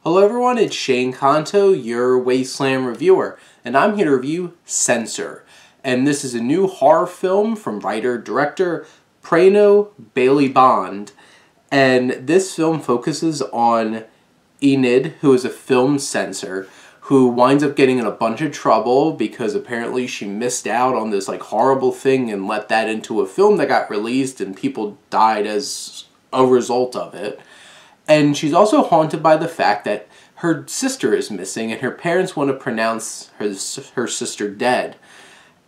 Hello everyone, it's Shane Kanto, your Wasteland reviewer, and I'm here to review Censor. And this is a new horror film from writer-director Prano Bailey Bond. And this film focuses on Enid, who is a film censor, who winds up getting in a bunch of trouble because apparently she missed out on this horrible thing and let that into a film that got released and people died as a result of it. And she's also haunted by the fact that her sister is missing and her parents want to pronounce her sister dead.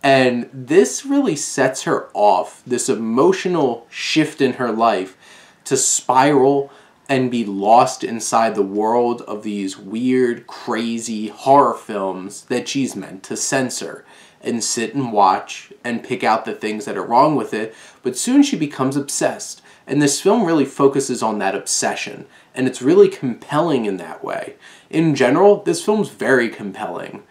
And this really sets her off, this emotional shift in her life, to spiral and be lost inside the world of these weird, crazy horror films that she's meant to censor and sit and watch and pick out the things that are wrong with it. But soon she becomes obsessed. And this film really focuses on that obsession, and it's really compelling in that way. In general, this film's very compelling.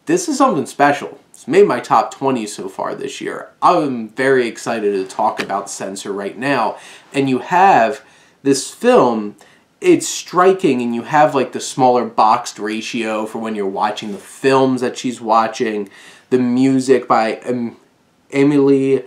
This is something special. It's made my top 20 so far this year. I'm very excited to talk about Censor right now. And you have this film, it's striking, and you have the smaller boxed ratio for when you're watching the films that she's watching. The music by Emily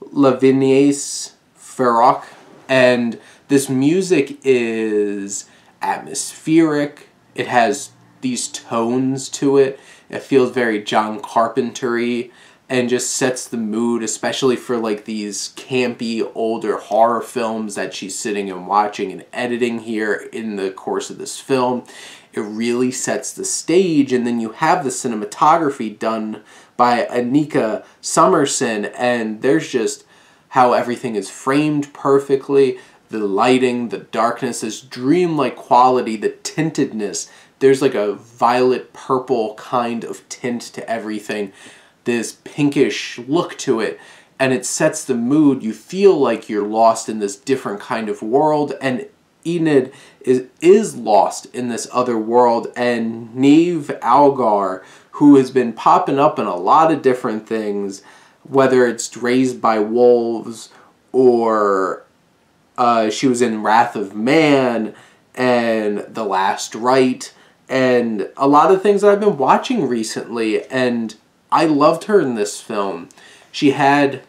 Lavignace-Farrock. And this music is atmospheric. It has these tones to it. It feels very John Carpenter-y and just sets the mood, especially for these campy older horror films that she's sitting and watching and editing here in the course of this film. It really sets the stage, and then you have the cinematography done by Anika Summerson, and there's just how everything is framed perfectly, the lighting, the darkness, this dreamlike quality, the tintedness. There's a violet purple kind of tint to everything, this pinkish look to it, and it sets the mood. You feel like you're lost in this different kind of world, and Enid is lost in this other world, and Niamh Algar, who has been popping up in a lot of different things, whether it's Raised by Wolves or she was in Wrath of Man and The Last Rite and a lot of things that I've been watching recently, and I loved her in this film. She had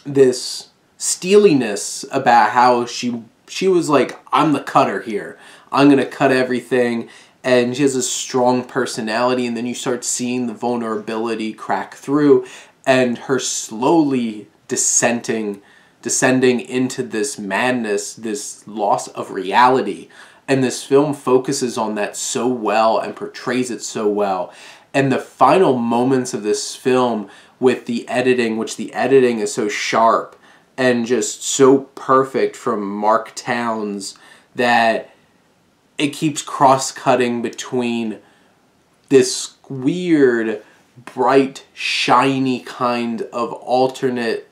this steeliness about how she was I'm the cutter here. I'm going to cut everything. And she has a strong personality, and then you start seeing the vulnerability crack through and her slowly descending into this madness, this loss of reality. And this film focuses on that so well and portrays it so well. And the final moments of this film with the editing, which the editing is so sharp and just so perfect from Mark Towns, that it keeps cross-cutting between this weird, bright, shiny kind of alternate,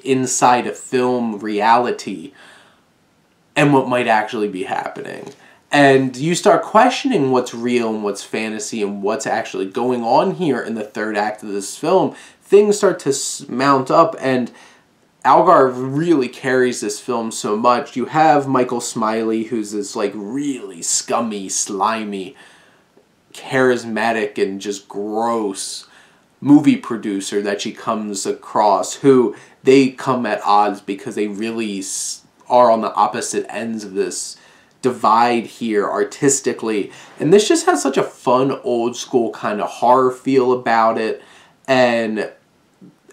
inside a film reality and what might actually be happening. And you start questioning what's real and what's fantasy and what's actually going on here in the third act of this film. Things start to mount up, and Algar really carries this film so much. You have Michael Smiley, who's this really scummy, slimy, charismatic, and just gross movie producer that she comes across, who they come at odds because they really are on the opposite ends of this divide here artistically. And this just has such a fun, old school kind of horror feel about it, and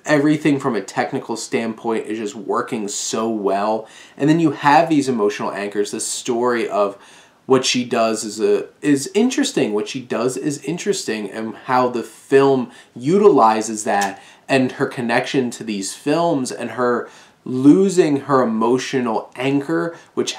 everything from a technical standpoint is just working so well. And then you have these emotional anchors. This story of what she does is interesting. What she does is interesting, and how the film utilizes that, and her connection to these films, and her losing her emotional anchor, which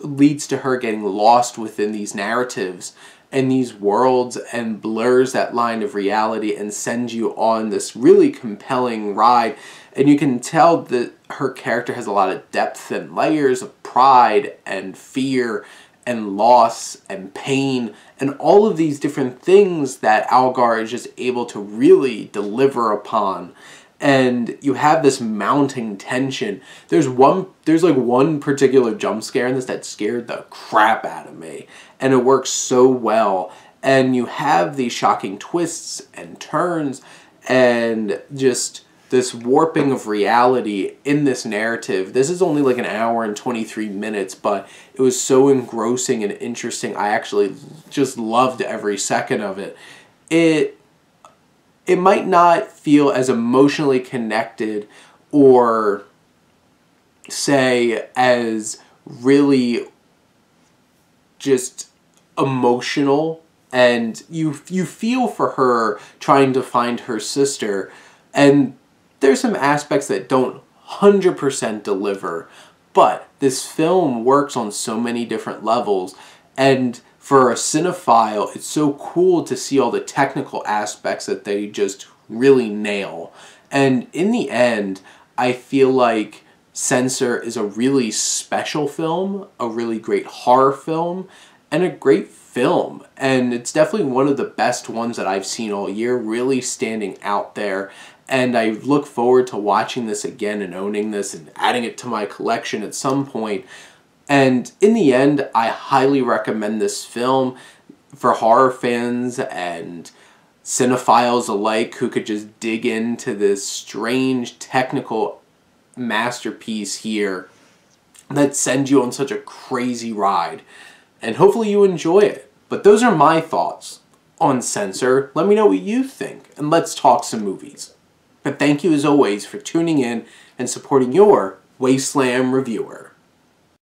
leads to her getting lost within these narratives and these worlds, and blurs that line of reality and sends you on this really compelling ride. And you can tell that her character has a lot of depth and layers of pride and fear and loss and pain and all of these different things that Algar is just able to really deliver upon. and you have this mounting tension. There's like one particular jump scare in this that scared the crap out of me, and it works so well. And you have these shocking twists and turns and just this warping of reality in this narrative. This is only like an hour and 23 minutes, but it was so engrossing and interesting. I actually just loved every second of it. It might not feel as emotionally connected or say as really just emotional, and you feel for her trying to find her sister, and there's some aspects that don't 100% deliver, but this film works on so many different levels, and for a cinephile, it's so cool to see all the technical aspects that they just really nail. And in the end, I feel like Censor is a really special film, a really great horror film, and a great film. And it's definitely one of the best ones that I've seen all year, really standing out there. And I look forward to watching this again and owning this and adding it to my collection at some point. And in the end, I highly recommend this film for horror fans and cinephiles alike who could just dig into this strange technical masterpiece here that sends you on such a crazy ride. And hopefully you enjoy it. But those are my thoughts on Censor. Let me know what you think, and let's talk some movies. But thank you as always for tuning in and supporting your Wasteland reviewer.